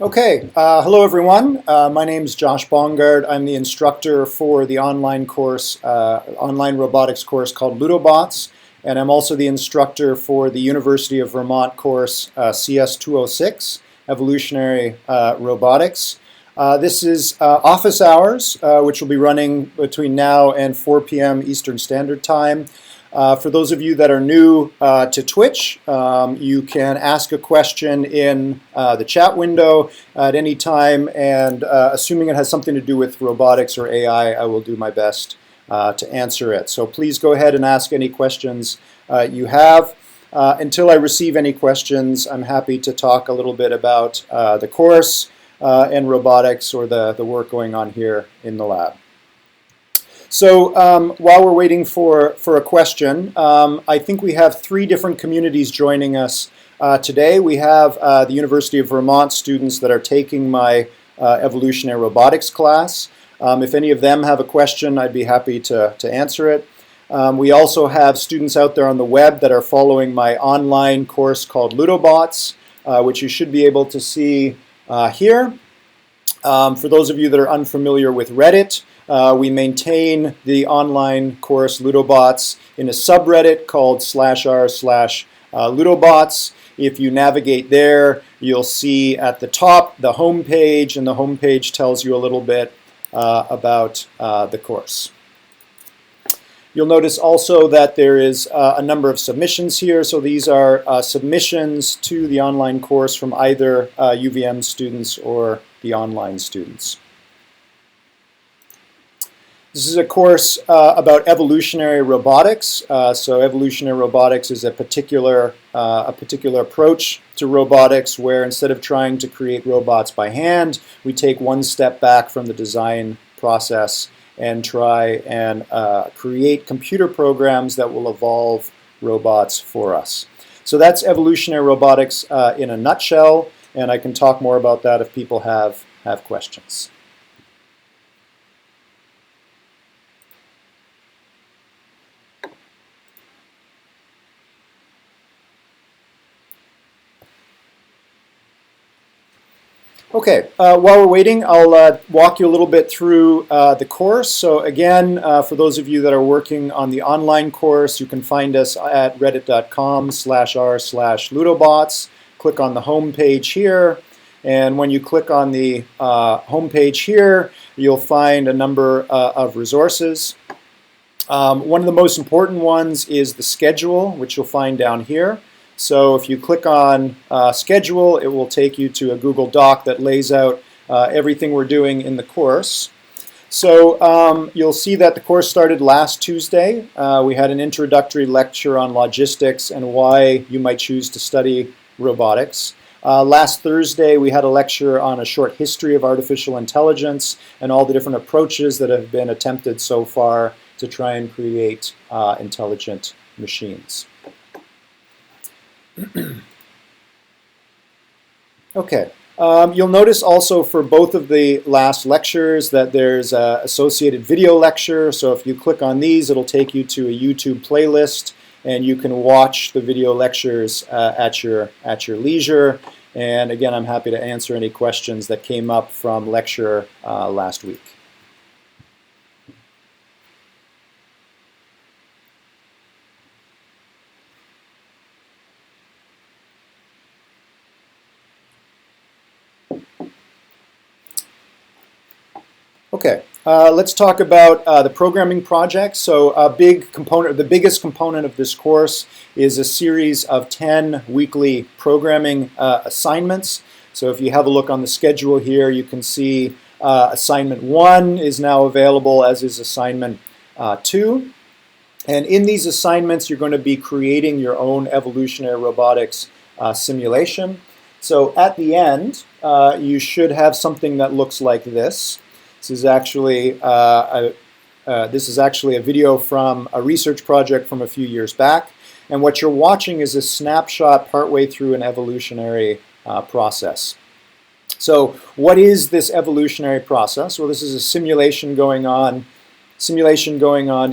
Okay, hello everyone. My name is Josh Bongard. I'm the instructor for the online robotics course called Ludobots, and I'm also the instructor for the University of Vermont course CS206, Evolutionary Robotics. This is office hours, which will be running between now and 4 p.m. Eastern Standard Time. For those of you that are new to Twitch, you can ask a question in the chat window at any time, and assuming it has something to do with robotics or AI, I will do my best to answer it. So please go ahead and ask any questions you have. Until I receive any questions, I'm happy to talk a little bit about the course and robotics or the work going on here in the lab. So while we're waiting for a question, I think we have three different communities joining us today. We have the University of Vermont students that are taking my evolutionary robotics class. If any of them have a question, I'd be happy to answer it. We also have students out there on the web that are following my online course called Ludobots, which you should be able to see here. For those of you that are unfamiliar with Reddit, we maintain the online course Ludobots in a subreddit called /r/Ludobots. If you navigate there, you'll see at the top the home page, and the home page tells you a little bit about the course. You'll notice also that there is a number of submissions here. So these are submissions to the online course from either UVM students or the online students. This is a course about evolutionary robotics. So evolutionary robotics is a particular approach to robotics where instead of trying to create robots by hand, we take one step back from the design process and try and create computer programs that will evolve robots for us. So that's evolutionary robotics in a nutshell, and I can talk more about that if people have questions. Okay, while we're waiting, I'll walk you a little bit through the course. So again, for those of you that are working on the online course, you can find us at reddit.com/r/Ludobots. Click on the home page here, and when you click on the home page here, you'll find a number of resources. One of the most important ones is the schedule, which you'll find down here. So if you click on schedule, it will take you to a Google Doc that lays out everything we're doing in the course. So you'll see that the course started last Tuesday. We had an introductory lecture on logistics and why you might choose to study robotics. Last Thursday, we had a lecture on a short history of artificial intelligence and all the different approaches that have been attempted so far to try and create intelligent machines. Okay, you'll notice also for both of the last lectures that there's an associated video lecture. So if you click on these, it'll take you to a YouTube playlist, and you can watch the video lectures at your leisure. And again, I'm happy to answer any questions that came up from lecture last week. Okay, let's talk about the programming project. So a big component, the biggest component of this course is a series of 10 weekly programming assignments. So if you have a look on the schedule here, you can see assignment 1 is now available, as is assignment 2. And in these assignments, you're going to be creating your own evolutionary robotics simulation. So at the end, you should have something that looks like this. This is actually a video from a research project from a few years back, and what you're watching is a snapshot partway through an evolutionary process. So what is this evolutionary process? Well, this is a simulation going on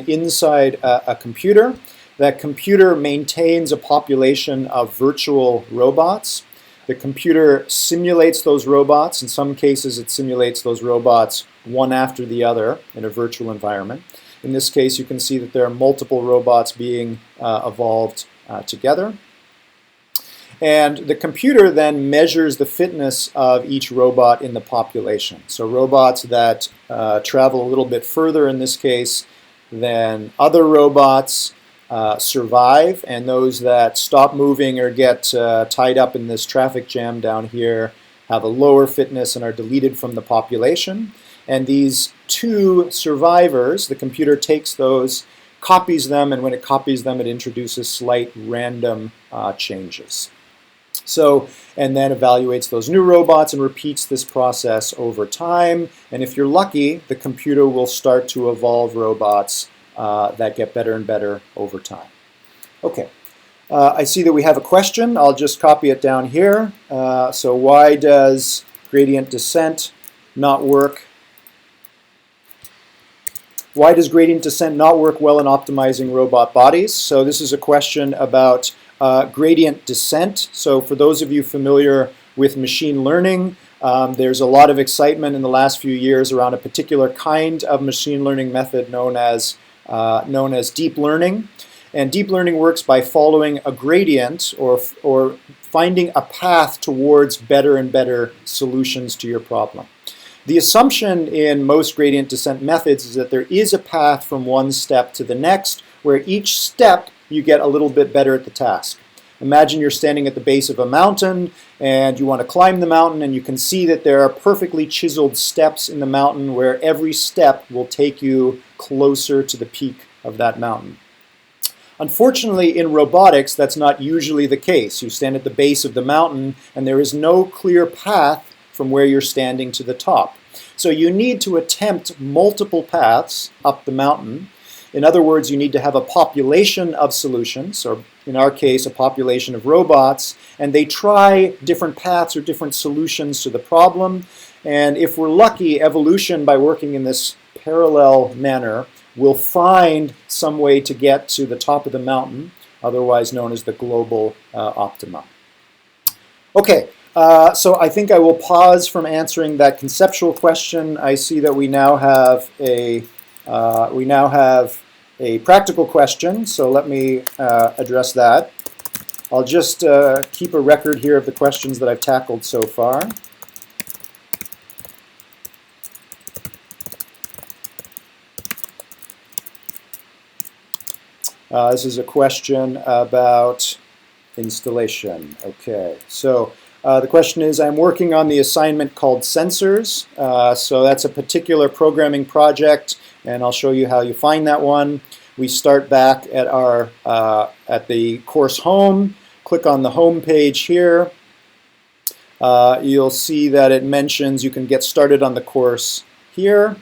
inside a computer. That computer maintains a population of virtual robots. The computer simulates those robots. In some cases, it simulates those robots one after the other in a virtual environment. In this case, you can see that there are multiple robots being evolved together. And the computer then measures the fitness of each robot in the population. So robots that travel a little bit further in this case than other robots survive, and those that stop moving or get tied up in this traffic jam down here have a lower fitness and are deleted from the population. And these two survivors, the computer takes those, copies them, and when it copies them, it introduces slight random changes. So, and then evaluates those new robots and repeats this process over time. And if you're lucky, the computer will start to evolve robots that get better and better over time. Okay, I see that we have a question. I'll just copy it down here. So why does gradient descent not work? Why does gradient descent not work well in optimizing robot bodies? So this is a question about gradient descent. So for those of you familiar with machine learning, there's a lot of excitement in the last few years around a particular kind of machine learning method known as deep learning. And deep learning works by following a gradient or finding a path towards better and better solutions to your problem. The assumption in most gradient descent methods is that there is a path from one step to the next, where each step you get a little bit better at the task. Imagine you're standing at the base of a mountain and you want to climb the mountain, and you can see that there are perfectly chiseled steps in the mountain where every step will take you closer to the peak of that mountain. Unfortunately, in robotics, that's not usually the case. You stand at the base of the mountain and there is no clear path from where you're standing to the top. So you need to attempt multiple paths up the mountain. In other words, you need to have a population of solutions, or in our case, a population of robots, and they try different paths or different solutions to the problem. And if we're lucky, evolution, by working in this parallel manner, will find some way to get to the top of the mountain, otherwise known as the global optimum. Okay. So I think I will pause from answering that conceptual question. I see that we now have a practical question, so let me address that. I'll just keep a record here of the questions that I've tackled so far. This is a question about installation. Okay, so the question is, I'm working on the assignment called Sensors. So that's a particular programming project, and I'll show you how you find that one. We start back at our at the course home. Click on the home page here. You'll see that it mentions you can get started on the course here,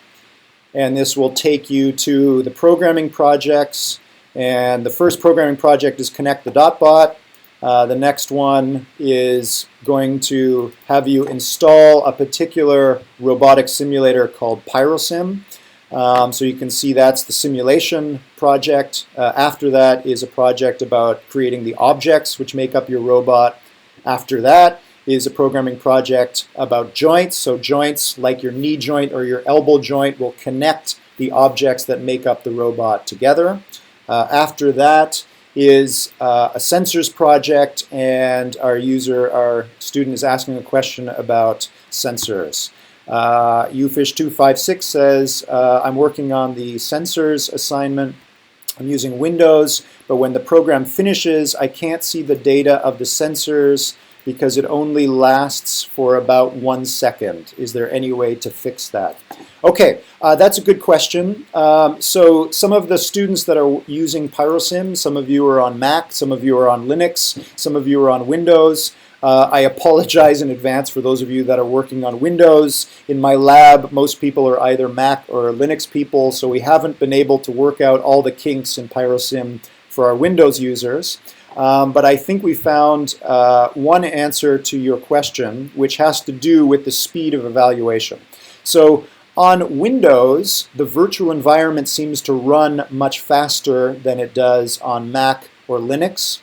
and this will take you to the programming projects. And the first programming project is Connect the Dotbot. The next one is going to have you install a particular robotic simulator called PyroSim. So you can see that's the simulation project. After that is a project about creating the objects which make up your robot. After that is a programming project about joints. So joints like your knee joint or your elbow joint will connect the objects that make up the robot together. After that is a sensors project, and our student is asking a question about sensors. Ufish256 says, I'm working on the sensors assignment. I'm using Windows, but when the program finishes, I can't see the data of the sensors because it only lasts for about 1 second. Is there any way to fix that? Okay, that's a good question. So some of the students that are using PyroSim, some of you are on Mac, some of you are on Linux, some of you are on Windows. I apologize in advance for those of you that are working on Windows. In my lab, most people are either Mac or Linux people, so we haven't been able to work out all the kinks in PyroSim for our Windows users. But I think we found one answer to your question, which has to do with the speed of evaluation. So on Windows, the virtual environment seems to run much faster than it does on Mac or Linux.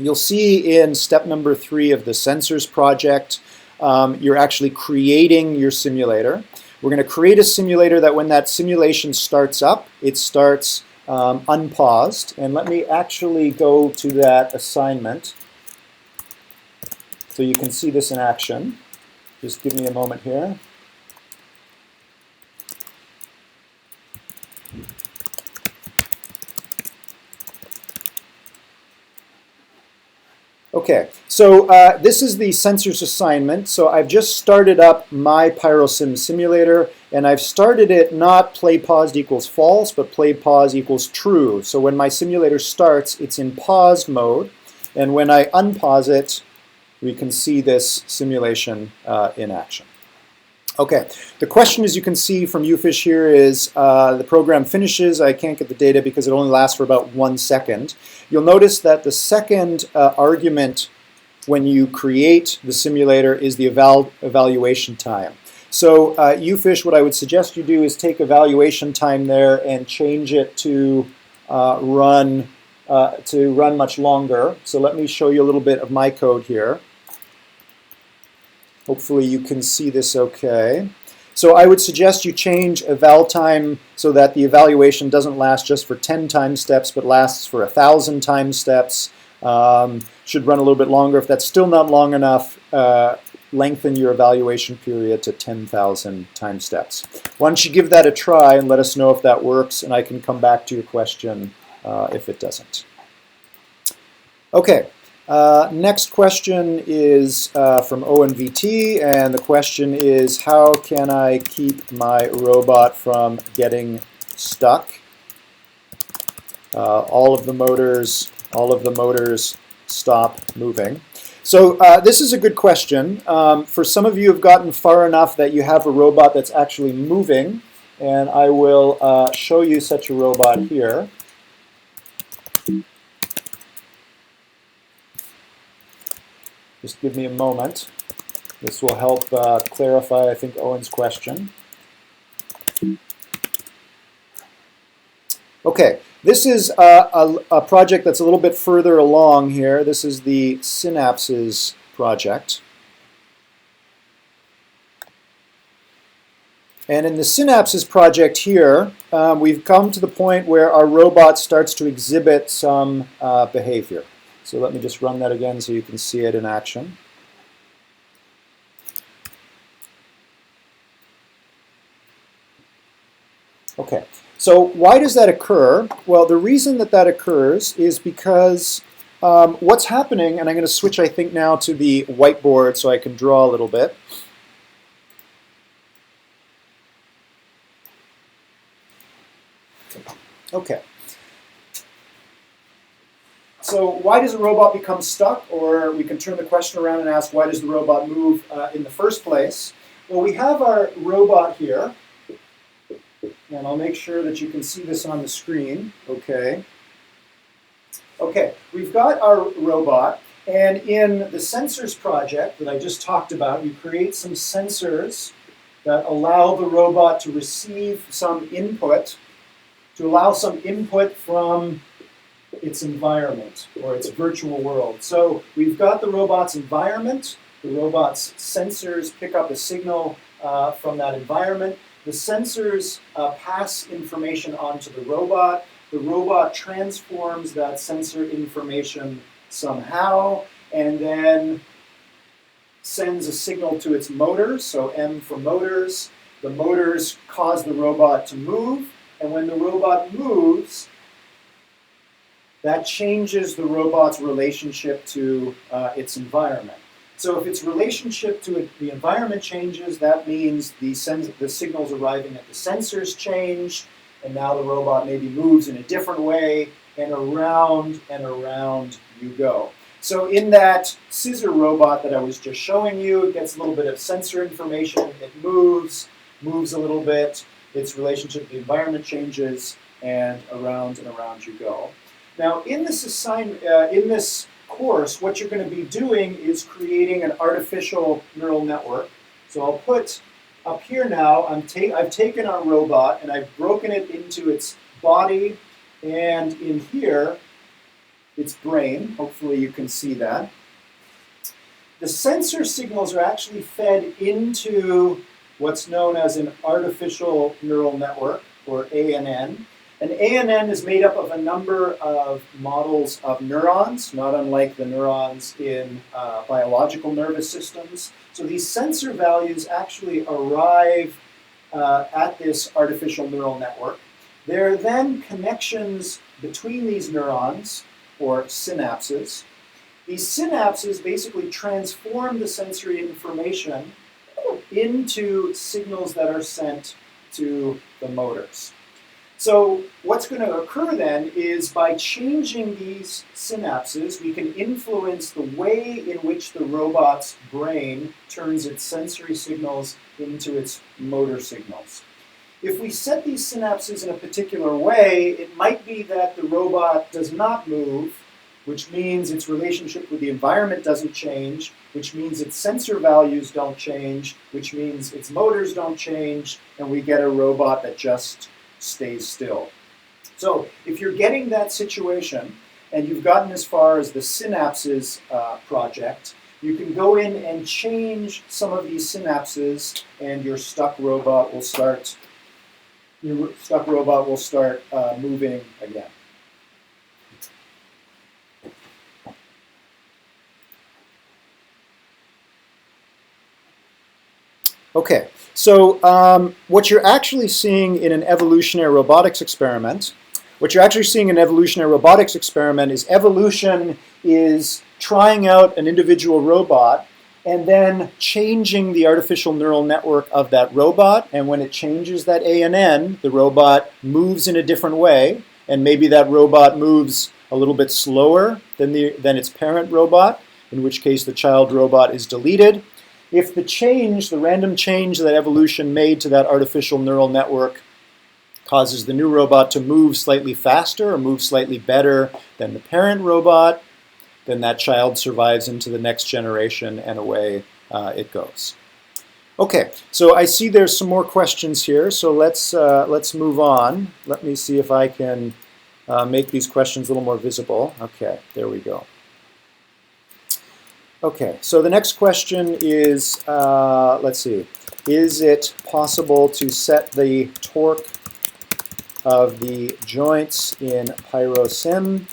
You'll see in step number 3 of the sensors project, you're actually creating your simulator. We're going to create a simulator that when that simulation starts up, it starts unpaused. And let me actually go to that assignment so you can see this in action. Just give me a moment here. Okay, so this is the sensors assignment. So I've just started up my PyroSim simulator, and I've started it not play paused equals false, but play pause equals true. So when my simulator starts, it's in paused mode, and when I unpause it, we can see this simulation in action. Okay, the question, as you can see from UFish here, is the program finishes. I can't get the data because it only lasts for about 1 second. You'll notice that the second argument when you create the simulator is the evaluation time. So UFish, what I would suggest you do is take evaluation time there and change it to run much longer. So let me show you a little bit of my code here. Hopefully you can see this okay. So I would suggest you change eval time so that the evaluation doesn't last just for 10 time steps, but lasts for 1,000 time steps. Should run a little bit longer. If that's still not long enough, lengthen your evaluation period to 10,000 time steps. Why don't you give that a try and let us know if that works, and I can come back to your question if it doesn't. Okay. Next question is from ONVT, and the question is, how can I keep my robot from getting stuck? All of the motors stop moving. So this is a good question. For some of you who have gotten far enough that you have a robot that's actually moving, and I will show you such a robot here. Just give me a moment. This will help clarify, I think, Owen's question. Okay, this is a project that's a little bit further along here. This is the Synapses project. And in the Synapses project here, we've come to the point where our robot starts to exhibit some behavior. So let me just run that again so you can see it in action. Okay, so why does that occur? Well, the reason that that occurs is because what's happening, and I'm going to switch, I think, now to the whiteboard so I can draw a little bit. Okay. So why does a robot become stuck? Or we can turn the question around and ask, why does the robot move in the first place? Well, we have our robot here. And I'll make sure that you can see this on the screen. Okay. Okay, we've got our robot. And in the sensors project that I just talked about, you create some sensors that allow the robot to receive some input, from its environment or its virtual world. So we've got the robot's environment. The robot's sensors pick up a signal from that environment. The sensors pass information onto the robot. The robot transforms that sensor information somehow and then sends a signal to its motors, so M for motors. The motors cause the robot to move, and when the robot moves, that changes the robot's relationship to its environment. So if its relationship to the environment changes, that means the signals arriving at the sensors change, and now the robot maybe moves in a different way, and around you go. So in that scissor robot that I was just showing you, it gets a little bit of sensor information, it moves a little bit, its relationship to the environment changes, and around you go. Now in this course, what you're going to be doing is creating an artificial neural network. So I'll put up here now, I've taken our robot and I've broken it into its body, and in here its brain. Hopefully you can see that. The sensor signals are actually fed into what's known as an artificial neural network, or ANN. An ANN is made up of a number of models of neurons, not unlike the neurons in biological nervous systems. So these sensor values actually arrive at this artificial neural network. There are then connections between these neurons, or synapses. These synapses basically transform the sensory information into signals that are sent to the motors. So what's going to occur then is by changing these synapses, we can influence the way in which the robot's brain turns its sensory signals into its motor signals. If we set these synapses in a particular way, it might be that the robot does not move, which means its relationship with the environment doesn't change, which means its sensor values don't change, which means its motors don't change, and we get a robot that just stays still. So if you're getting that situation, and you've gotten as far as the synapses project, you can go in and change some of these synapses, and your stuck robot will start moving again. Okay, so what you're actually seeing in an evolutionary robotics experiment, is evolution is trying out an individual robot and then changing the artificial neural network of that robot. And when it changes that ANN, the robot moves in a different way, and maybe that robot moves a little bit slower than its parent robot, in which case the child robot is deleted. If the random change that evolution made to that artificial neural network causes the new robot to move slightly faster or move slightly better than the parent robot, then that child survives into the next generation, and away it goes. Okay, so I see there's some more questions here, so let's move on. Let me see if I can make these questions a little more visible. Okay, there we go. Okay, so the next question is, let's see, is it possible to set the torque of the joints in PyroSim,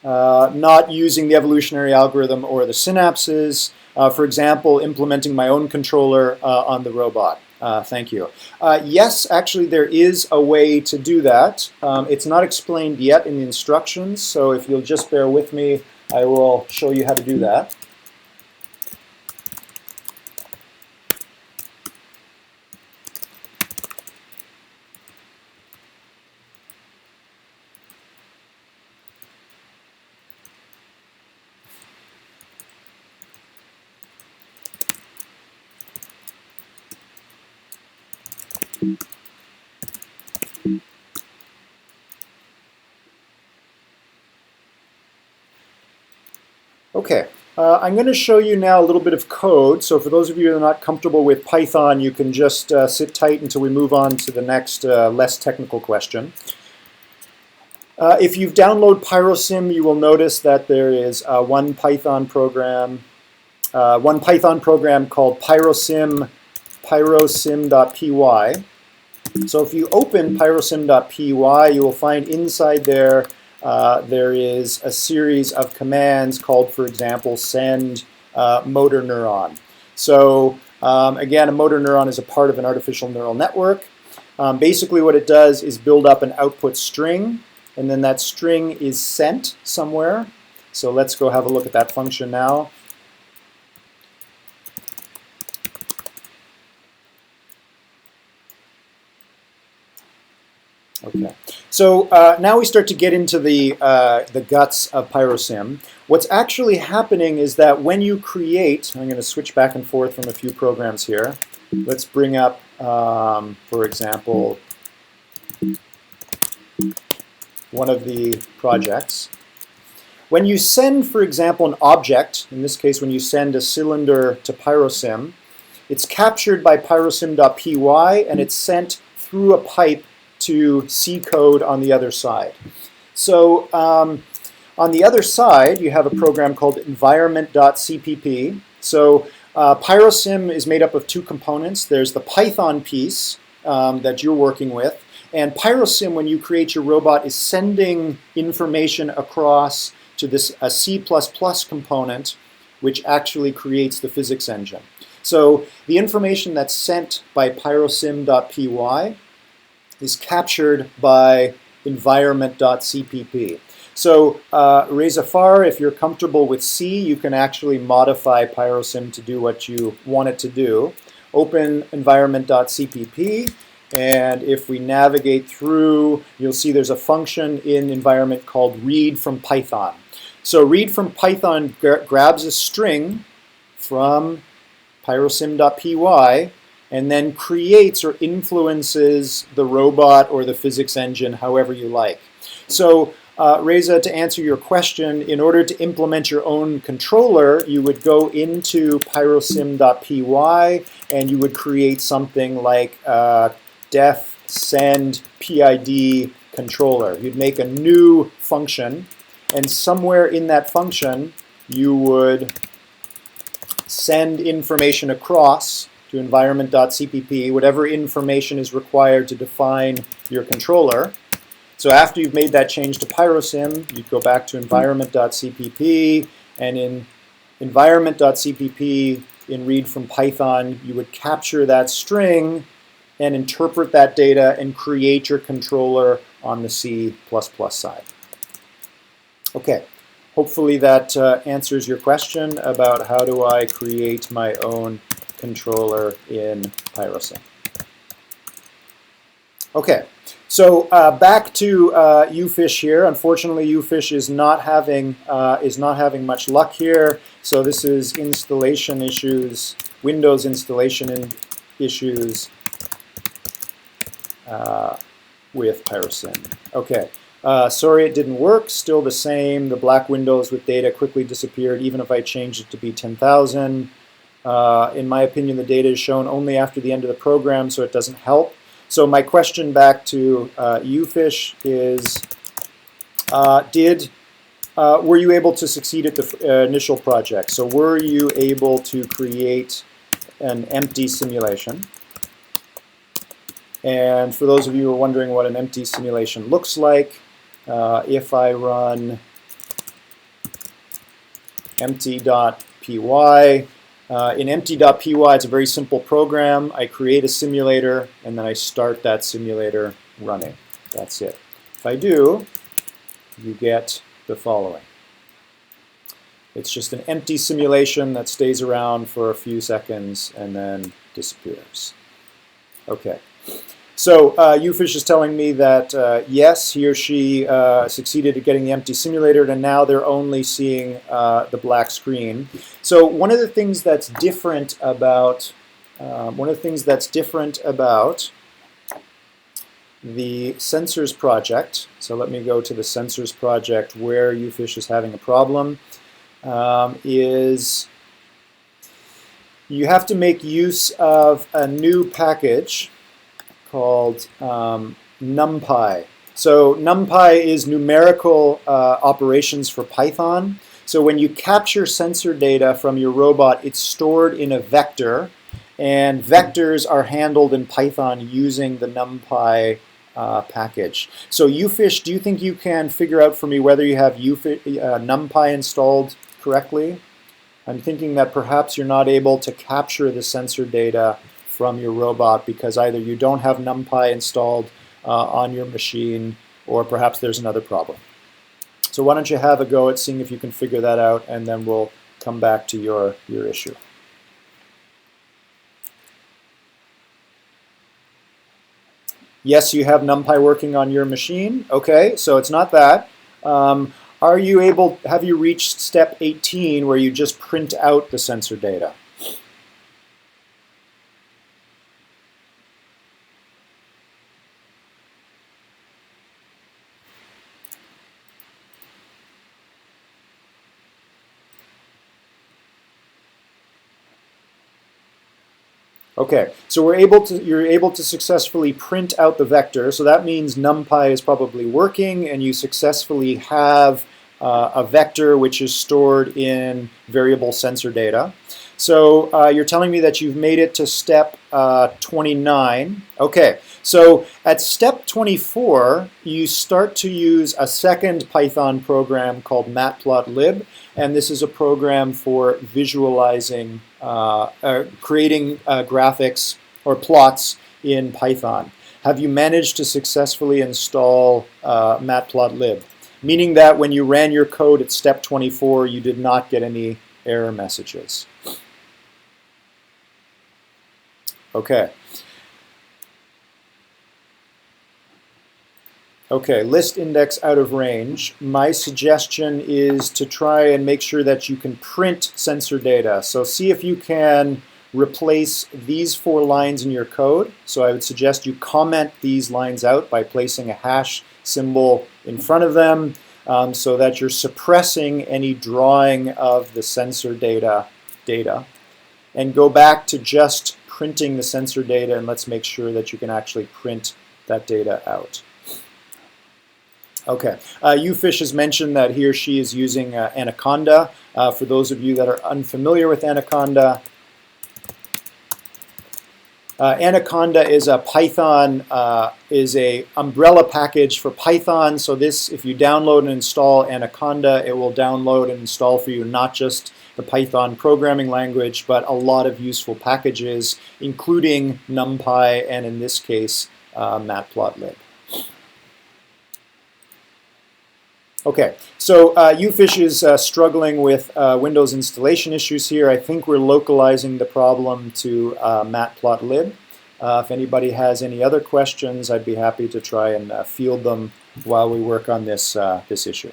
not using the evolutionary algorithm or the synapses, for example, implementing my own controller on the robot? Thank you. Yes, actually there is a way to do that. It's not explained yet in the instructions, so if you'll just bear with me, I will show you how to do that. Okay, I'm going to show you now a little bit of code. So for those of you who are not comfortable with Python, you can just sit tight until we move on to the next less technical question. If you've downloaded PyroSim, you will notice that there is one Python program called pyrosim.py. So if you open pyrosim.py, you will find inside there there is a series of commands called, for example, send motor neuron. So again, a motor neuron is a part of an artificial neural network. Basically what it does is build up an output string, and then that string is sent somewhere. So let's go have a look at that function now. Okay, so now we start to get into the guts of PyroSim. What's actually happening is that when you create, I'm going to switch back and forth from a few programs here. Let's bring up, for example, one of the projects. When you send, for example, an object, in this case when you send a cylinder to PyroSim, it's captured by pyrosim.py and it's sent through a pipe to C code on the other side. So On the other side, you have a program called environment.cpp. So PyroSim is made up of two components. There's the Python piece that you're working with. And PyroSim, when you create your robot, is sending information across to this a C++ component, which actually creates the physics engine. So the information that's sent by pyrosim.py is captured by environment.cpp. So Reza Far, if you're comfortable with C, you can actually modify PyroSim to do what you want it to do. Open environment.cpp, and if we navigate through, you'll see there's a function in environment called read from Python. So read from Python grabs a string from pyrosim.py and then creates or influences the robot or the physics engine however you like. So Reza, to answer your question, in order to implement your own controller, you would go into pyrosim.py and you would create something like def send PID controller. You'd make a new function, and somewhere in that function you would send information across to environment.cpp, whatever information is required to define your controller. So after you've made that change to PyroSim, you go back to environment.cpp, and in environment.cpp, in read from Python, you would capture that string and interpret that data and create your controller on the C++ side. Okay, hopefully that answers your question about how do I create my own controller in PyroSim. Okay. So back to UFish here. Unfortunately, UFish is not having much luck here. So this is installation issues, Windows installation issues with PyroSim. Okay. Sorry, it didn't work. Still the same. The black windows with data quickly disappeared, even if I changed it to be 10,000. In my opinion, the data is shown only after the end of the program, so it doesn't help. So my question back to UFish is, were you able to succeed at the initial project? So were you able to create an empty simulation? And for those of you who are wondering what an empty simulation looks like, if I run empty.py, in empty.py, it's a very simple program. I create a simulator, and then I start that simulator running. That's it. If I do, you get the following. It's just an empty simulation that stays around for a few seconds and then disappears. Okay. So UFish is telling me that yes, he or she succeeded at getting the empty simulator, and now they're only seeing the black screen. So one of the things that's different about the sensors project. So let me go to the sensors project where UFish is having a problem. Is you have to make use of a new package called NumPy. So NumPy is numerical operations for Python. So when you capture sensor data from your robot, it's stored in a vector, and vectors are handled in Python using the NumPy package. So UFish, do you think you can figure out for me whether you have NumPy installed correctly? I'm thinking that perhaps you're not able to capture the sensor data from your robot because either you don't have NumPy installed on your machine, or perhaps there's another problem. So why don't you have a go at seeing if you can figure that out, and then we'll come back to your issue. Yes, you have NumPy working on your machine. Okay, so it's not that. Have you reached step 18 where you just print out the sensor data? Okay, so you're able to successfully print out the vector, so that means NumPy is probably working and you successfully have a vector which is stored in variable sensor data. So you're telling me that you've made it to step 29. Okay, so at step 24, you start to use a second Python program called matplotlib, and this is a program for visualizing, creating graphics or plots in Python. Have you managed to successfully install matplotlib? Meaning that when you ran your code at step 24, you did not get any error messages. Okay. Okay, list index out of range. My suggestion is to try and make sure that you can print sensor data. So see if you can replace these 4 lines in your code. So I would suggest you comment these lines out by placing a hash symbol in front of them so that you're suppressing any drawing of the sensor data. And go back to just printing the sensor data, and let's make sure that you can actually print that data out. Okay, Ufish has mentioned that he or she is using Anaconda. For those of you that are unfamiliar with Anaconda, Anaconda is a Python, is a umbrella package for Python. So this, if you download and install Anaconda, it will download and install for you not just the Python programming language, but a lot of useful packages, including NumPy and in this case, matplotlib. Okay, so Ufish is struggling with Windows installation issues here. I think we're localizing the problem to matplotlib. If anybody has any other questions, I'd be happy to try and field them while we work on this, this issue.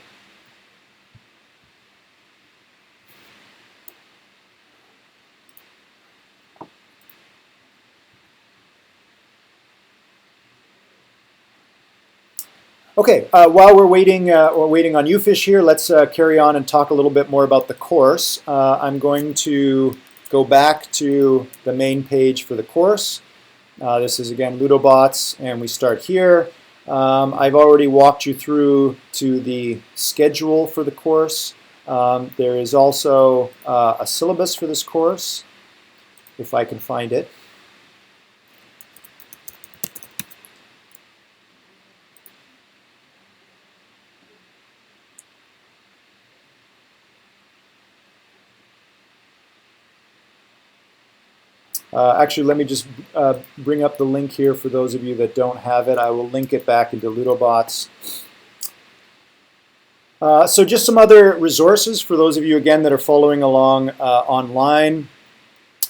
Okay, while we're waiting on Ufish here, let's carry on and talk a little bit more about the course. I'm going to go back to the main page for the course. This is again Ludobots, and we start here. I've already walked you through to the schedule for the course. There is also a syllabus for this course, if I can find it. Actually, let me just bring up the link here for those of you that don't have it. I will link it back into Ludobots. So just some other resources for those of you, again, that are following along online.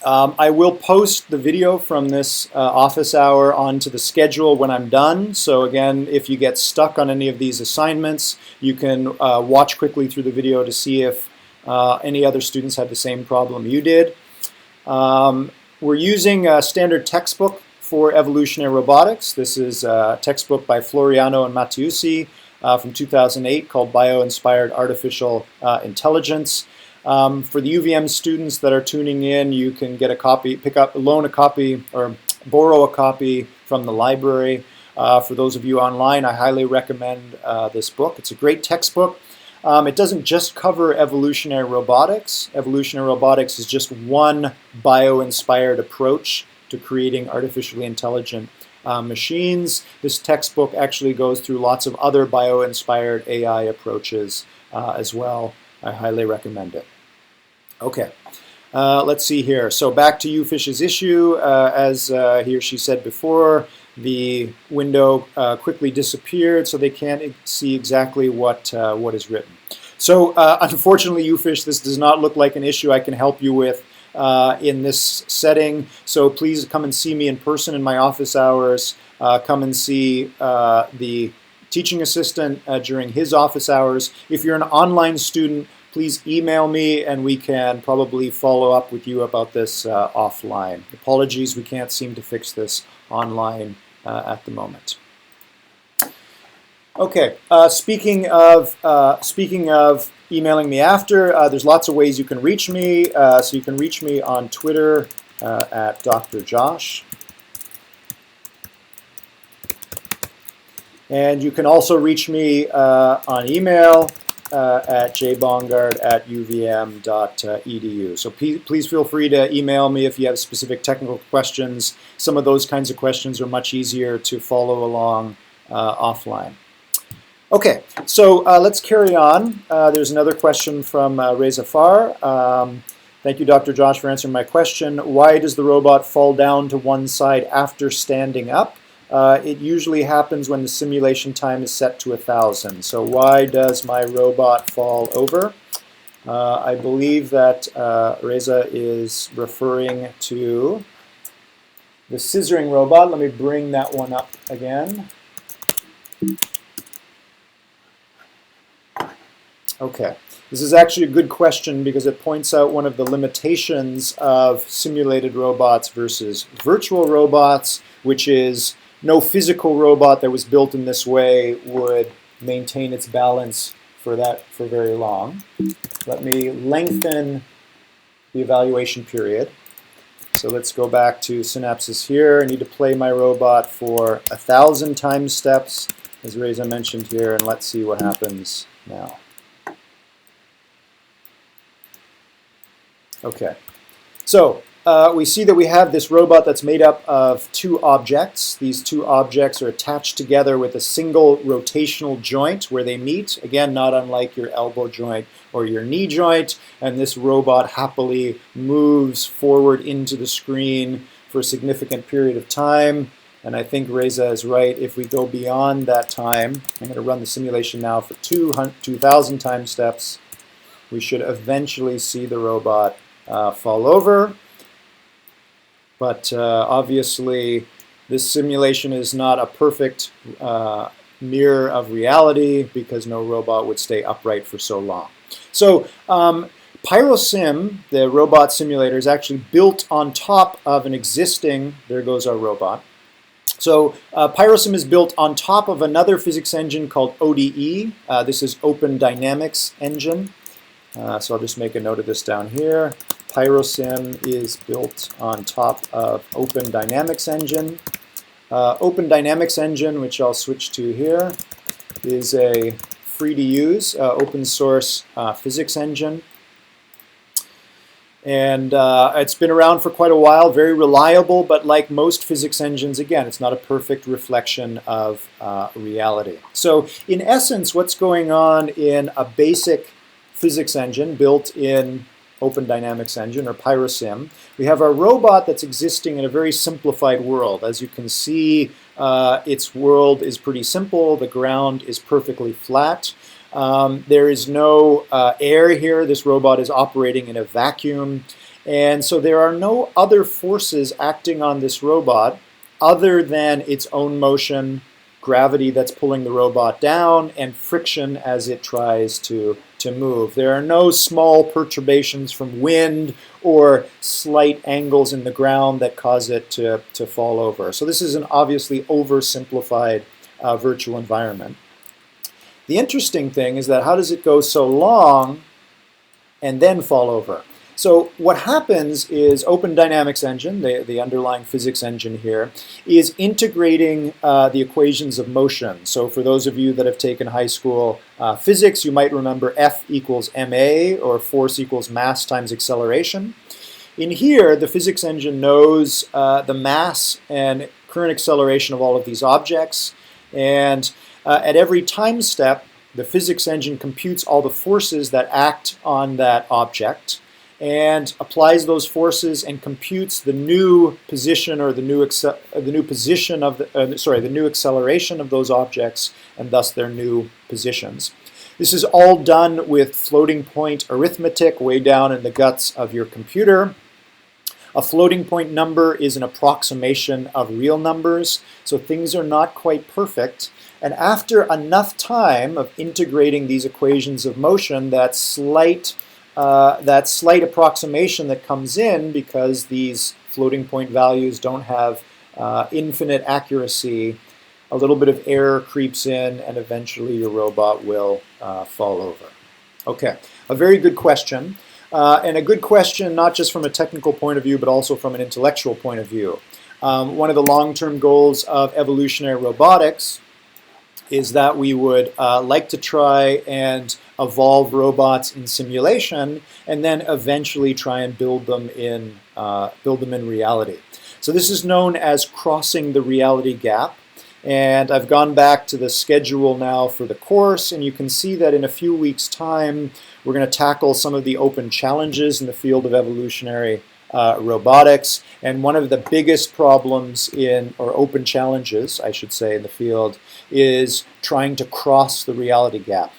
I will post the video from this office hour onto the schedule when I'm done. So again, if you get stuck on any of these assignments, you can watch quickly through the video to see if any other students had the same problem you did. We're using a standard textbook for evolutionary robotics. This is a textbook by Floriano and Mattiusi from 2008 called Bio-Inspired Artificial Intelligence. For the UVM students that are tuning in, you can get a copy, loan a copy, or borrow a copy from the library. For those of you online, I highly recommend this book. It's a great textbook. It doesn't just cover evolutionary robotics. Evolutionary robotics is just one bio-inspired approach to creating artificially intelligent machines. This textbook actually goes through lots of other bio-inspired AI approaches as well. I highly recommend it. Okay, let's see here. So back to Ufish's issue. As he or she said before, the window quickly disappeared, so they can't see exactly what is written. So unfortunately, Ufish, this does not look like an issue I can help you with in this setting. So please come and see me in person in my office hours. Come and see the teaching assistant during his office hours. If you're an online student, please email me and we can probably follow up with you about this offline. Apologies, we can't seem to fix this online at the moment. Okay, speaking of emailing me after, there's lots of ways you can reach me. So you can reach me on Twitter at Dr. Josh. And you can also reach me on email at jbongard@uvm.edu. So please feel free to email me if you have specific technical questions. Some of those kinds of questions are much easier to follow along offline. Okay, so let's carry on. There's another question from Reza Far. Thank you, Dr. Josh, for answering my question. Why does the robot fall down to one side after standing up? It usually happens when the simulation time is set to 1,000. So why does my robot fall over? I believe that Reza is referring to the scissoring robot. Let me bring that one up again. Okay, this is actually a good question because it points out one of the limitations of simulated robots versus virtual robots, which is no physical robot that was built in this way would maintain its balance for very long. Let me lengthen the evaluation period. So let's go back to synapses here. I need to play my robot for 1,000 time steps, as Reza mentioned here, and let's see what happens now. Okay, so we see that we have this robot that's made up of two objects. These two objects are attached together with a single rotational joint where they meet. Again, not unlike your elbow joint or your knee joint. And this robot happily moves forward into the screen for a significant period of time. And I think Reza is right. If we go beyond that time, I'm going to run the simulation now for 2,000 time steps. We should eventually see the robot fall over. But obviously, this simulation is not a perfect mirror of reality because no robot would stay upright for so long. So PyroSim, the robot simulator, is actually built on top of an existing, there goes our robot. So PyroSim is built on top of another physics engine called ODE. This is Open Dynamics Engine. So I'll just make a note of this down here. PyroSim is built on top of Open Dynamics Engine. Open Dynamics Engine, which I'll switch to here, is a free-to-use open source physics engine. And it's been around for quite a while, very reliable, but like most physics engines, again, it's not a perfect reflection of reality. So in essence, what's going on in a basic physics engine built in Open Dynamics Engine, or PyroSim, we have our robot that's existing in a very simplified world. As you can see, its world is pretty simple. The ground is perfectly flat. There is no air here. This robot is operating in a vacuum. And so there are no other forces acting on this robot other than its own motion, gravity that's pulling the robot down, and friction as it tries to move. There are no small perturbations from wind or slight angles in the ground that cause it to fall over. So this is an obviously oversimplified virtual environment. The interesting thing is that how does it go so long and then fall over? So what happens is Open Dynamics Engine, the underlying physics engine here, is integrating the equations of motion. So for those of you that have taken high school physics, you might remember F equals ma, or force equals mass times acceleration. In here, the physics engine knows the mass and current acceleration of all of these objects. And at every time step, the physics engine computes all the forces that act on that object and applies those forces and computes the new position, or the new acceleration of those objects, and thus their new positions. This is all done with floating point arithmetic way down in the guts of your computer. A floating point number is an approximation of real numbers, so things are not quite perfect. And after enough time of integrating these equations of motion, that slight approximation that comes in, because these floating point values don't have infinite accuracy, a little bit of error creeps in, and eventually your robot will fall over. Okay, a very good question. And a good question not just from a technical point of view, but also from an intellectual point of view. One of the long-term goals of evolutionary robotics is that we would like to try and evolve robots in simulation, and then eventually try and build them in reality. So this is known as crossing the reality gap. And I've gone back to the schedule now for the course, and you can see that in a few weeks' time, we're going to tackle some of the open challenges in the field of evolutionary robotics. And one of the biggest problems or open challenges, I should say, in the field is trying to cross the reality gap.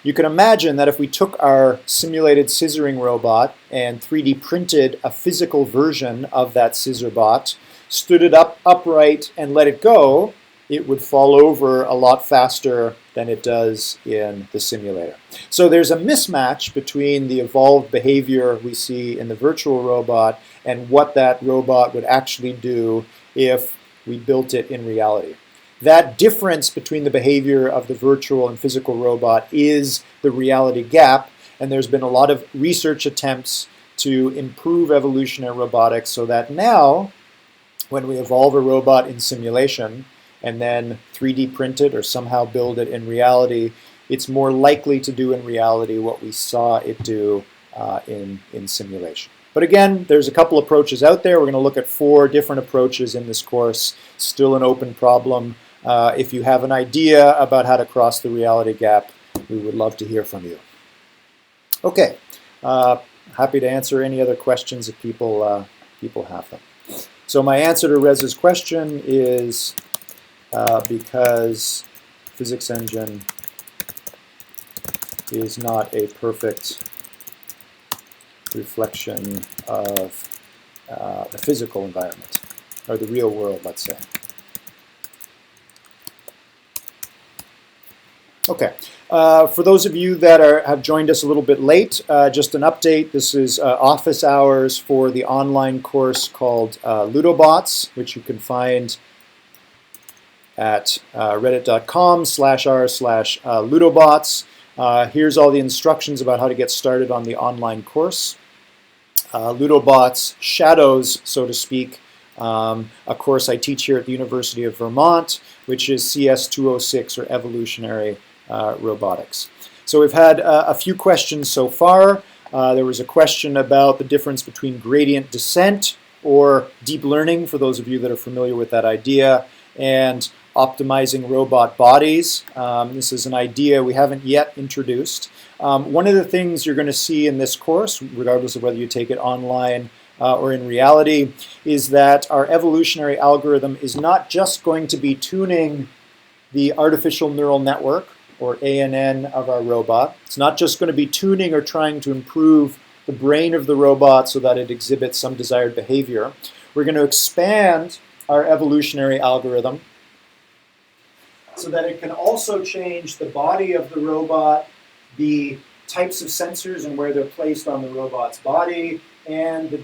You can imagine that if we took our simulated scissoring robot and 3D printed a physical version of that scissor bot, stood it upright and let it go, it would fall over a lot faster than it does in the simulator. So there's a mismatch between the evolved behavior we see in the virtual robot and what that robot would actually do if we built it in reality. That difference between the behavior of the virtual and physical robot is the reality gap, and there's been a lot of research attempts to improve evolutionary robotics so that now, when we evolve a robot in simulation, and then 3D print it or somehow build it in reality, it's more likely to do in reality what we saw it do in simulation. But again, there's a couple approaches out there. We're going to look at 4 different approaches in this course. Still an open problem. If you have an idea about how to cross the reality gap, we would love to hear from you. Okay, happy to answer any other questions if people have them. So my answer to Rez's question is because physics engine is not a perfect reflection of the physical environment, or the real world, let's say. Okay, for those of you that have joined us a little bit late, just an update. This is office hours for the online course called Ludobots, which you can find at reddit.com/r/Ludobots. Here's all the instructions about how to get started on the online course. Ludobots shadows, so to speak, a course I teach here at the University of Vermont, which is CS206, or Evolutionary Robotics. So we've had a few questions so far. There was a question about the difference between gradient descent, or deep learning, for those of you that are familiar with that idea, and optimizing robot bodies. This is an idea we haven't yet introduced. One of the things you're going to see in this course, regardless of whether you take it online or in reality, is that our evolutionary algorithm is not just going to be tuning the artificial neural network, or ANN, of our robot. It's not just going to be tuning or trying to improve the brain of the robot so that it exhibits some desired behavior. We're going to expand our evolutionary algorithm so that it can also change the body of the robot, the types of sensors and where they're placed on the robot's body, and the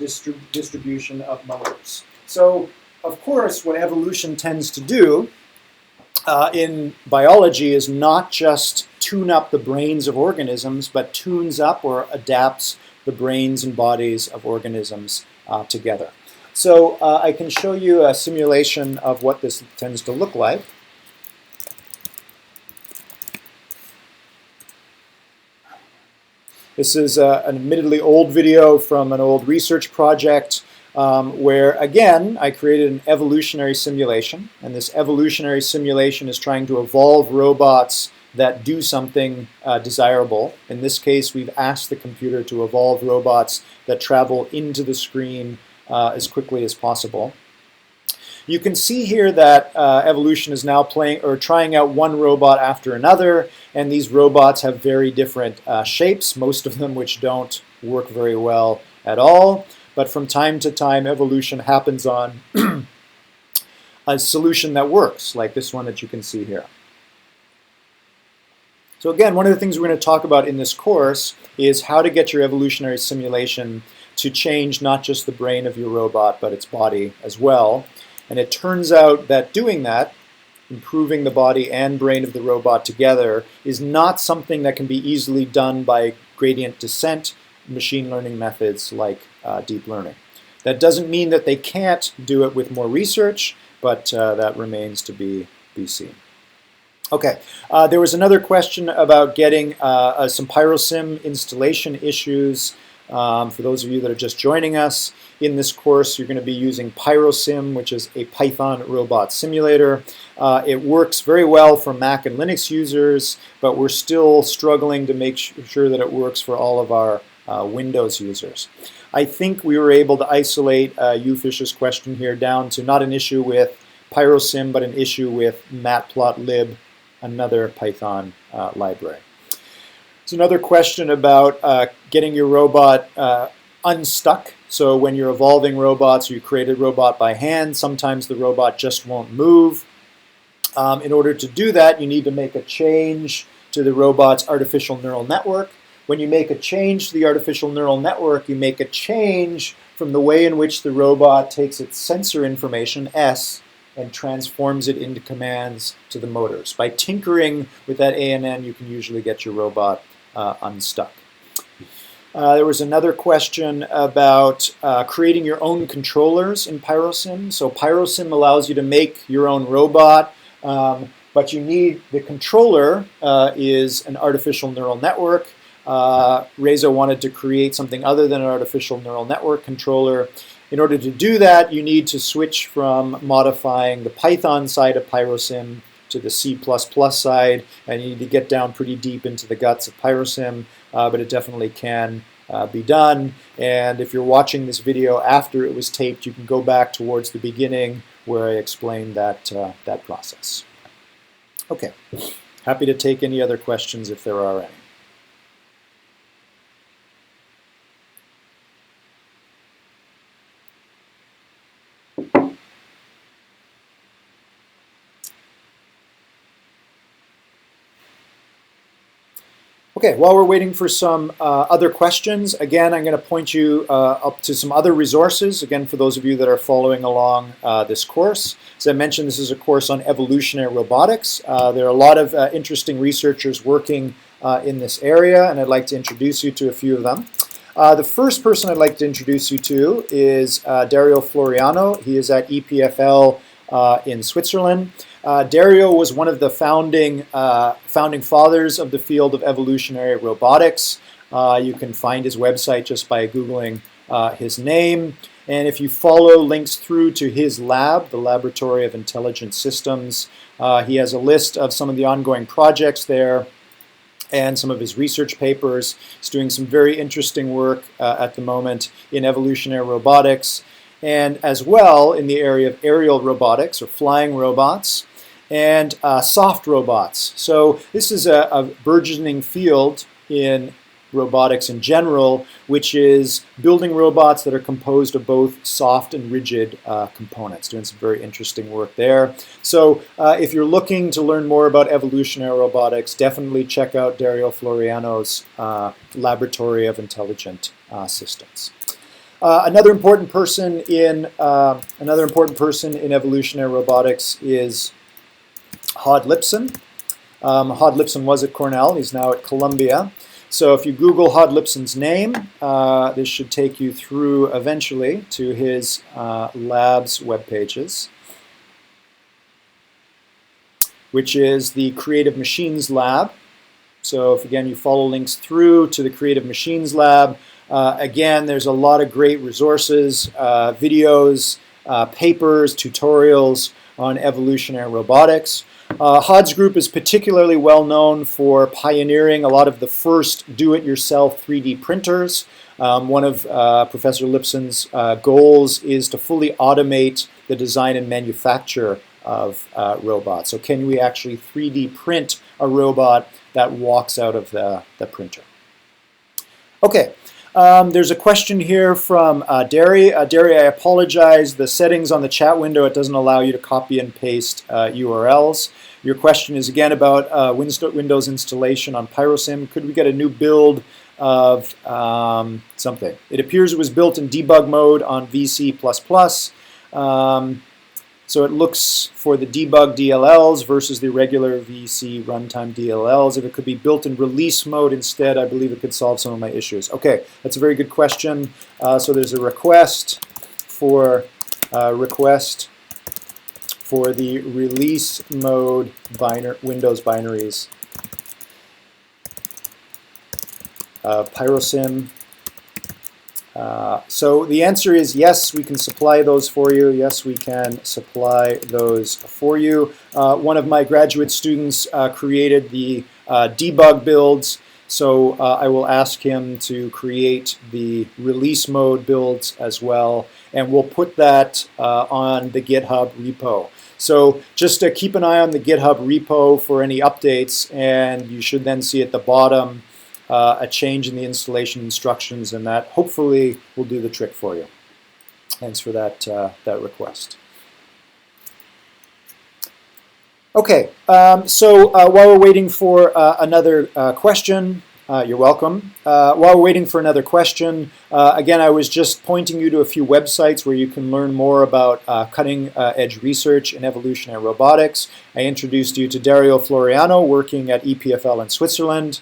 distribution of motors. So, of course, what evolution tends to do in biology is not just tune up the brains of organisms, but tunes up or adapts the brains and bodies of organisms together. So I can show you a simulation of what this tends to look like. This is an admittedly old video from an old research project where, again, I created an evolutionary simulation. And this evolutionary simulation is trying to evolve robots that do something desirable. In this case, we've asked the computer to evolve robots that travel into the screen as quickly as possible. You can see here that evolution is now trying out one robot after another, and these robots have very different shapes, most of them which don't work very well at all. But from time to time, evolution happens on a solution that works, like this one that you can see here. So again, one of the things we're going to talk about in this course is how to get your evolutionary simulation to change not just the brain of your robot, but its body as well. And it turns out that doing that, improving the body and brain of the robot together, is not something that can be easily done by gradient descent machine learning methods like deep learning. That doesn't mean that they can't do it with more research, but that remains to be seen. Okay, there was another question about getting some PyroSim installation issues. For those of you that are just joining us, in this course you're going to be using PyroSim, which is a Python robot simulator. It works very well for Mac and Linux users, but we're still struggling to make sure that it works for all of our Windows users. I think we were able to isolate Ufish's question here down to not an issue with PyroSim, but an issue with matplotlib, another Python library. There's another question about getting your robot unstuck. So when you're evolving robots, or you create a robot by hand, sometimes the robot just won't move. In order to do that, you need to make a change to the robot's artificial neural network. When you make a change to the artificial neural network, you make a change from the way in which the robot takes its sensor information, S, and transforms it into commands to the motors. By tinkering with that ANN, you can usually get your robot unstuck. There was another question about creating your own controllers in PyroSim. So PyroSim allows you to make your own robot, but you need, the controller is an artificial neural network. Reza wanted to create something other than an artificial neural network controller. In order to do that, you need to switch from modifying the Python side of PyroSim to the C++ side, and you need to get down pretty deep into the guts of PyroSim, but it definitely can be done. And if you're watching this video after it was taped, you can go back towards the beginning where I explained that, that process. Okay, happy to take any other questions if there are any. Okay, while we're waiting for some other questions, again, I'm going to point you up to some other resources, again, for those of you that are following along this course. As I mentioned, this is a course on evolutionary robotics. There are a lot of interesting researchers working in this area, and I'd like to introduce you to a few of them. The first person I'd like to introduce you to is Dario Floriano. He is at EPFL in Switzerland. Dario was one of the founding fathers of the field of evolutionary robotics. You can find his website just by Googling his name. And if you follow links through to his lab, the Laboratory of Intelligent Systems, he has a list of some of the ongoing projects there and some of his research papers. He's doing some very interesting work at the moment in evolutionary robotics, and as well in the area of aerial robotics, or flying robots, and soft robots. So this is a burgeoning field in robotics in general, which is building robots that are composed of both soft and rigid components, doing some very interesting work there. So if you're looking to learn more about evolutionary robotics, definitely check out Dario Floriano's Laboratory of Intelligent Systems. Another important person in evolutionary robotics is Hod Lipson. Hod Lipson was at Cornell. He's now at Columbia. So if you Google Hod Lipson's name, this should take you through eventually to his lab's web pages, which is the Creative Machines Lab. So if again you follow links through to the Creative Machines Lab, again there's a lot of great resources, videos, papers, tutorials on evolutionary robotics. Hod's group is particularly well known for pioneering a lot of the first do-it-yourself 3D printers. One of Professor Lipson's goals is to fully automate the design and manufacture of robots. So can we actually 3D print a robot that walks out of the printer? Okay. There's a question here from Derry. Derry, I apologize. The settings on the chat window, it doesn't allow you to copy and paste URLs. Your question is again about Windows installation on PyroSim. Could we get a new build of something? It appears it was built in debug mode on VC++. So it looks for the debug DLLs versus the regular VC runtime DLLs. If it could be built in release mode instead, I believe it could solve some of my issues. Okay, that's a very good question. So there's a request for for the release mode Windows binaries. Pyrosim. So the answer is yes, we can supply those for you. Yes, we can supply those for you. One of my graduate students created the debug builds, so I will ask him to create the release mode builds as well, and we'll put that on the GitHub repo. So just keep an eye on the GitHub repo for any updates, and you should then see at the bottom a change in the installation instructions, and that hopefully will do the trick for you. Thanks for that, that request. Okay, so while we're waiting for another question, you're welcome. While we're waiting for another question, again, I was just pointing you to a few websites where you can learn more about cutting-edge research in evolutionary robotics. I introduced you to Dario Floriano, working at EPFL in Switzerland.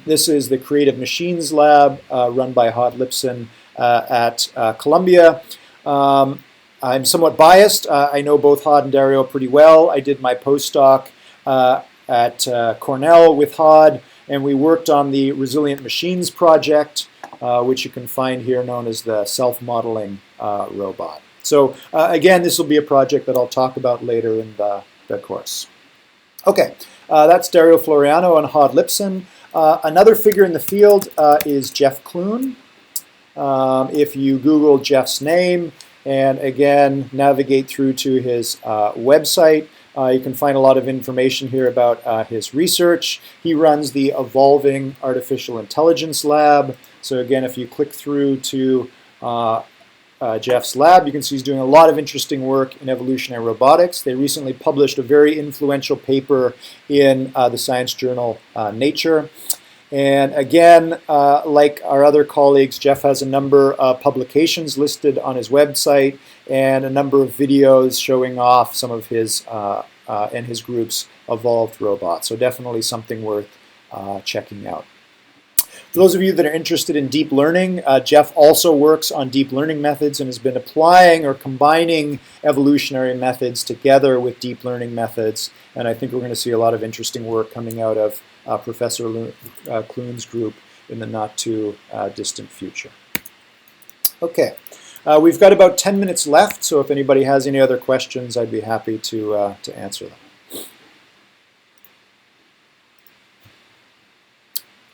This is the Creative Machines Lab run by Hod Lipson at Columbia. I'm somewhat biased. I know both Hod and Dario pretty well. I did my postdoc at Cornell with Hod, and we worked on the Resilient Machines project, which you can find here, known as the self-modeling robot. So again, this will be a project that I'll talk about later in the course. Okay, that's Dario Floriano and Hod Lipson. Another figure in the field is Jeff Klum. If you Google Jeff's name and again navigate through to his website, you can find a lot of information here about his research. He runs the Evolving Artificial Intelligence Lab. So again, if you click through to Jeff's lab, you can see he's doing a lot of interesting work in evolutionary robotics. They recently published a very influential paper in the science journal Nature. And again, like our other colleagues, Jeff has a number of publications listed on his website and a number of videos showing off some of his and his group's evolved robots. So definitely something worth checking out. For those of you that are interested in deep learning, Jeff also works on deep learning methods and has been applying or combining evolutionary methods together with deep learning methods. And I think we're going to see a lot of interesting work coming out of Professor Klum's group in the not too distant future. Okay, we've got about 10 minutes left, so if anybody has any other questions, I'd be happy to answer them.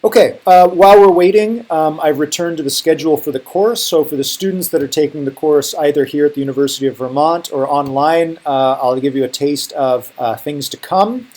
Okay, while we're waiting, I've returned to the schedule for the course. So for the students that are taking the course either here at the University of Vermont or online, I'll give you a taste of things to come.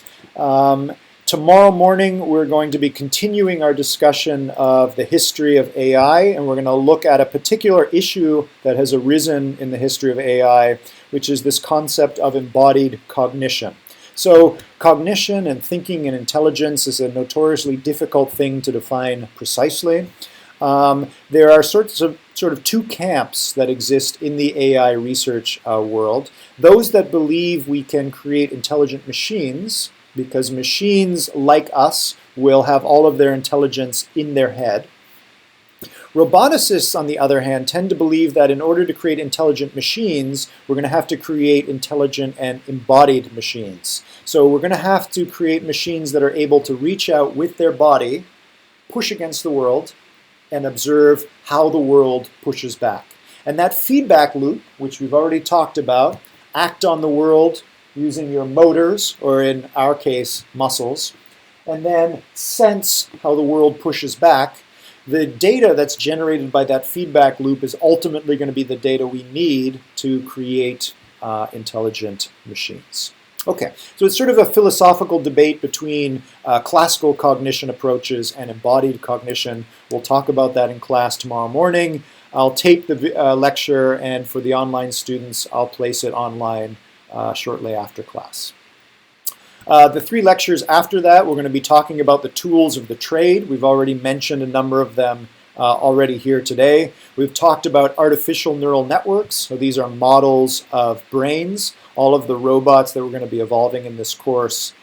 Tomorrow morning, we're going to be continuing our discussion of the history of AI, and we're going to look at a particular issue that has arisen in the history of AI, which is this concept of embodied cognition. So cognition and thinking and intelligence is a notoriously difficult thing to define precisely. There are sort of two camps that exist in the AI research world. Those that believe we can create intelligent machines, because machines like us will have all of their intelligence in their head. Roboticists, on the other hand, tend to believe that in order to create intelligent machines, we're going to have to create intelligent and embodied machines. So we're going to have to create machines that are able to reach out with their body, push against the world, and observe how the world pushes back. And that feedback loop, which we've already talked about, act on the world using your motors, or in our case, muscles, and then sense how the world pushes back. The data that's generated by that feedback loop is ultimately going to be the data we need to create intelligent machines. Okay, so it's sort of a philosophical debate between classical cognition approaches and embodied cognition. We'll talk about that in class tomorrow morning. I'll tape the lecture, and for the online students, I'll place it online shortly after class. The three lectures after that, we're going to be talking about the tools of the trade. We've already mentioned a number of them already here today. We've talked about artificial neural networks. So these are models of brains. All of the robots that we're going to be evolving in this course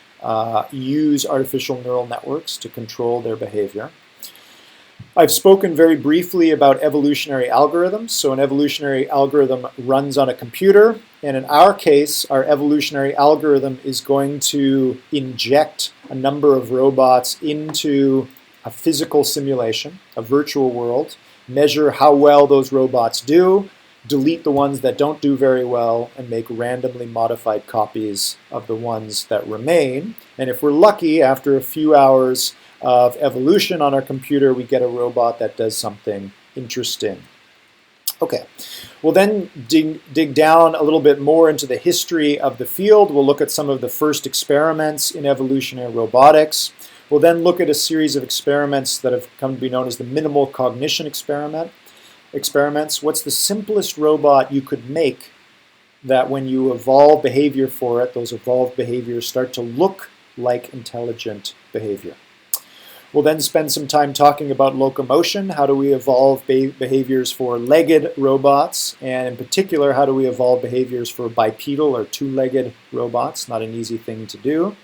use artificial neural networks to control their behavior. I've spoken very briefly about evolutionary algorithms. So an evolutionary algorithm runs on a computer, and in our case, our evolutionary algorithm is going to inject a number of robots into a physical simulation, a virtual world, measure how well those robots do, delete the ones that don't do very well, and make randomly modified copies of the ones that remain. And if we're lucky, after a few hours of evolution on our computer, we get a robot that does something interesting. Okay, we'll then dig down a little bit more into the history of the field. We'll look at some of the first experiments in evolutionary robotics. We'll then look at a series of experiments that have come to be known as the minimal cognition experiments. What's the simplest robot you could make that when you evolve behavior for it, those evolved behaviors start to look like intelligent behavior? We'll then spend some time talking about locomotion. How do we evolve behaviors for legged robots? And in particular, how do we evolve behaviors for bipedal or two-legged robots? Not an easy thing to do.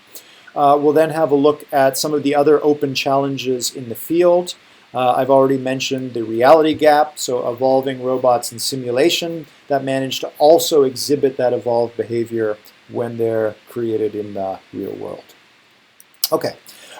We'll then have a look at some of the other open challenges in the field. I've already mentioned the reality gap, so evolving robots in simulation that manage to also exhibit that evolved behavior when they're created in the real world. Okay.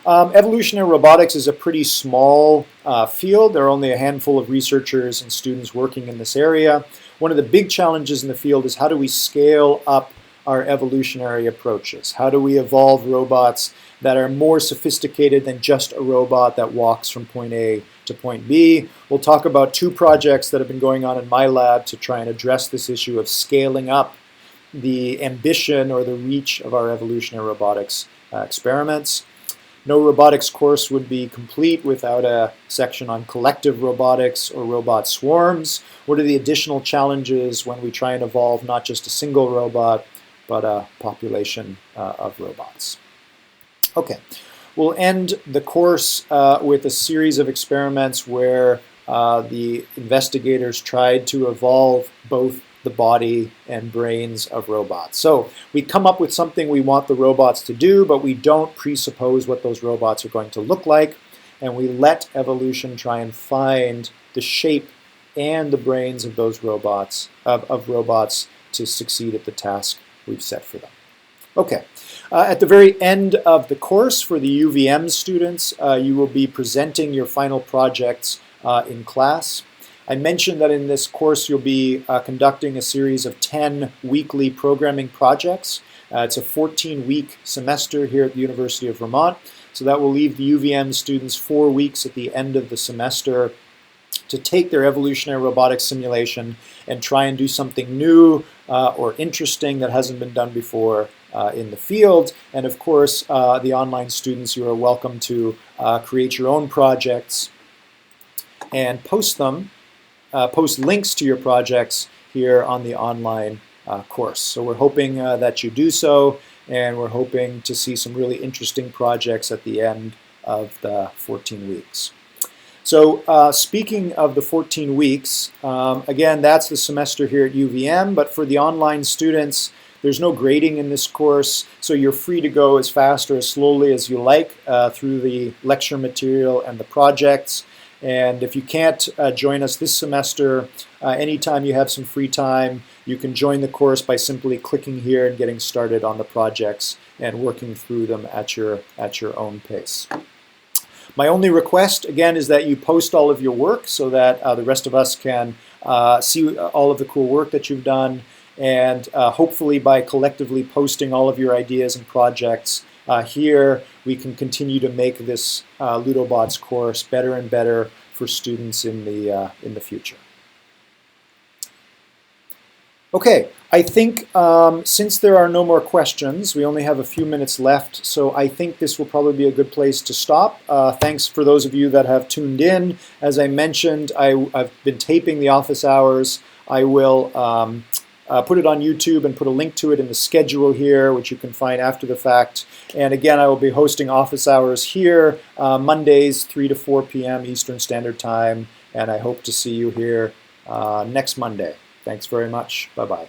Evolutionary robotics is a pretty small field. There are only a handful of researchers and students working in this area. One of the big challenges in the field is how do we scale up our evolutionary approaches? How do we evolve robots that are more sophisticated than just a robot that walks from point A to point B? We'll talk about two projects that have been going on in my lab to try and address this issue of scaling up the ambition or the reach of our evolutionary robotics experiments. No robotics course would be complete without a section on collective robotics or robot swarms. What are the additional challenges when we try and evolve not just a single robot, but a population of robots? Okay, we'll end the course with a series of experiments where the investigators tried to evolve both the body and brains of robots. So we come up with something we want the robots to do, but we don't presuppose what those robots are going to look like, and we let evolution try and find the shape and the brains of those robots, of robots to succeed at the task we've set for them. Okay, at the very end of the course for the UVM students, you will be presenting your final projects in class. I mentioned that in this course you'll be conducting a series of 10 weekly programming projects. It's a 14-week semester here at the University of Vermont, so that will leave the UVM students 4 weeks at the end of the semester to take their evolutionary robotics simulation and try and do something new or interesting that hasn't been done before in the field. And of course, the online students, you are welcome to create your own projects and post them. Post links to your projects here on the online course. So we're hoping that you do so, and we're hoping to see some really interesting projects at the end of the 14 weeks. So speaking of the 14 weeks, again, that's the semester here at UVM, but for the online students, there's no grading in this course, so you're free to go as fast or as slowly as you like through the lecture material and the projects. And if you can't join us this semester, anytime you have some free time, you can join the course by simply clicking here and getting started on the projects and working through them at your own pace. My only request, again, is that you post all of your work so that the rest of us can see all of the cool work that you've done. And hopefully by collectively posting all of your ideas and projects here, we can continue to make this Ludobots course better and better for students in the future. Okay, I think since there are no more questions, we only have a few minutes left, so I think this will probably be a good place to stop. Thanks for those of you that have tuned in. As I mentioned, I've been taping the office hours. I will put it on YouTube and put a link to it in the schedule here, which you can find after the fact. And again, I will be hosting office hours here Mondays, 3 to 4 p.m. Eastern Standard Time, and I hope to see you here next Monday. Thanks very much. Bye-bye.